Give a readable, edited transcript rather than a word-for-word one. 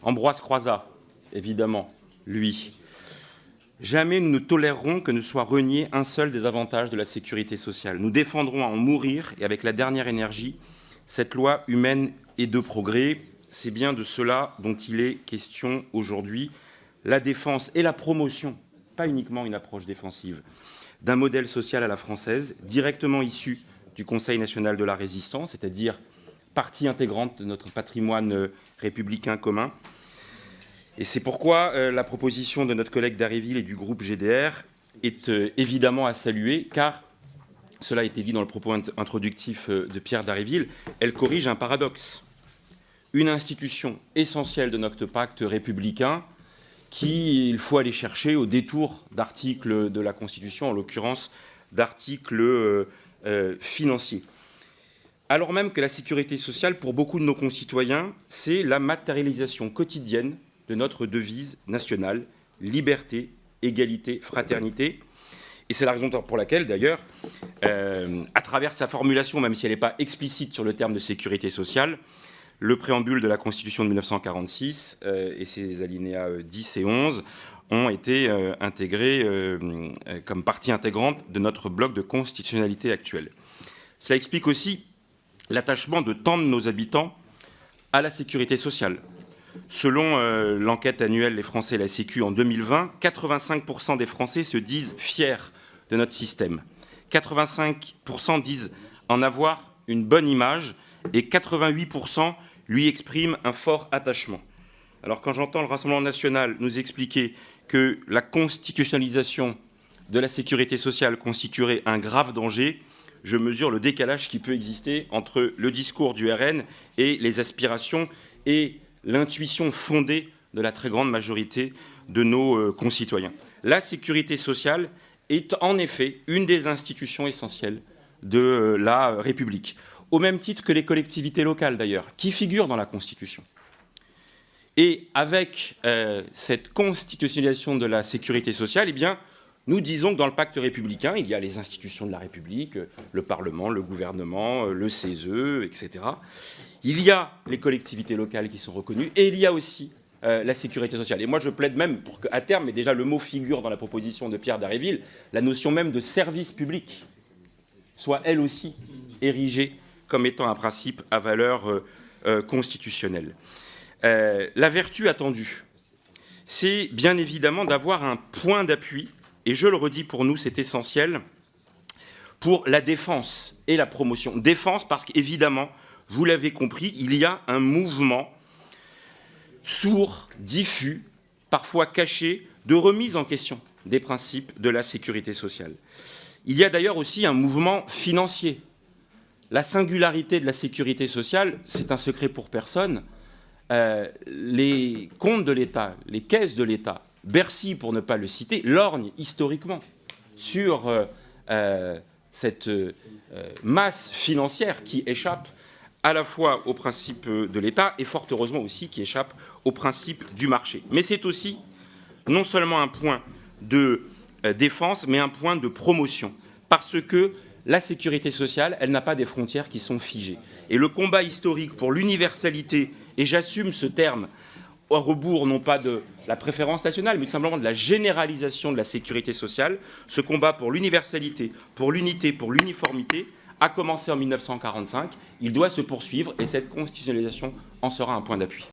Ambroise Croizat, évidemment, lui. Jamais nous ne tolérerons que ne soit renié un seul des avantages de la sécurité sociale. Nous défendrons à en mourir, et avec la dernière énergie, cette loi humaine et de progrès. C'est bien de cela dont il est question aujourd'hui. La défense et la promotion, pas uniquement une approche défensive, d'un modèle social à la française, directement issu du Conseil national de la résistance, c'est-à-dire partie intégrante de notre patrimoine républicain commun. Et c'est pourquoi la proposition de notre collègue Dharréville et du groupe GDR est évidemment à saluer, car, cela a été dit dans le propos introductif de Pierre Dharréville, elle corrige un paradoxe. Une institution essentielle de notre pacte républicain qu'il faut aller chercher au détour d'articles de la Constitution, en l'occurrence d'articles financiers. Alors même que la sécurité sociale, pour beaucoup de nos concitoyens, c'est la matérialisation quotidienne de notre devise nationale, liberté, égalité, fraternité. Et c'est la raison pour laquelle, d'ailleurs, à travers sa formulation, même si elle n'est pas explicite sur le terme de sécurité sociale, le préambule de la Constitution de 1946 et ses alinéas 10 et 11 ont été intégrés comme partie intégrante de notre bloc de constitutionnalité actuel. Cela explique aussi l'attachement de tant de nos habitants à la sécurité sociale. Selon l'enquête annuelle Les Français et la Sécu en 2020, 85% des Français se disent fiers de notre système. 85% disent en avoir une bonne image et 88% lui expriment un fort attachement. Alors quand j'entends le Rassemblement national nous expliquer que la constitutionnalisation de la sécurité sociale constituerait un grave danger, je mesure le décalage qui peut exister entre le discours du RN et les aspirations et l'intuition fondée de la très grande majorité de nos concitoyens. La sécurité sociale est en effet une des institutions essentielles de la République, au même titre que les collectivités locales d'ailleurs, qui figurent dans la Constitution. Et avec cette constitutionnalisation de la sécurité sociale, eh bien, nous disons que dans le pacte républicain, il y a les institutions de la République, le Parlement, le gouvernement, le CESE, etc. Il y a les collectivités locales qui sont reconnues et il y a aussi la sécurité sociale. Et moi, je plaide même pour qu'à terme, et déjà le mot figure dans la proposition de Pierre Dharréville, la notion même de service public soit elle aussi érigée comme étant un principe à valeur constitutionnelle. La vertu attendue, c'est bien évidemment d'avoir un point d'appui, et je le redis pour nous, c'est essentiel, pour la défense et la promotion. Défense parce qu'évidemment, vous l'avez compris, il y a un mouvement sourd, diffus, parfois caché, de remise en question des principes de la sécurité sociale. Il y a d'ailleurs aussi un mouvement financier. La singularité de la sécurité sociale, c'est un secret pour personne. Les comptes de l'État, les caisses de l'État, Bercy, pour ne pas le citer, lorgne historiquement sur cette masse financière qui échappe à la fois au principe de l'État et fort heureusement aussi qui échappe au principe du marché. Mais c'est aussi non seulement un point de défense, mais un point de promotion, parce que la sécurité sociale, elle n'a pas des frontières qui sont figées. Et le combat historique pour l'universalité, et j'assume ce terme, au rebours non pas de la préférence nationale, mais tout simplement de la généralisation de la sécurité sociale, ce combat pour l'universalité, pour l'unité, pour l'uniformité, a commencé en 1945, il doit se poursuivre et cette constitutionnalisation en sera un point d'appui.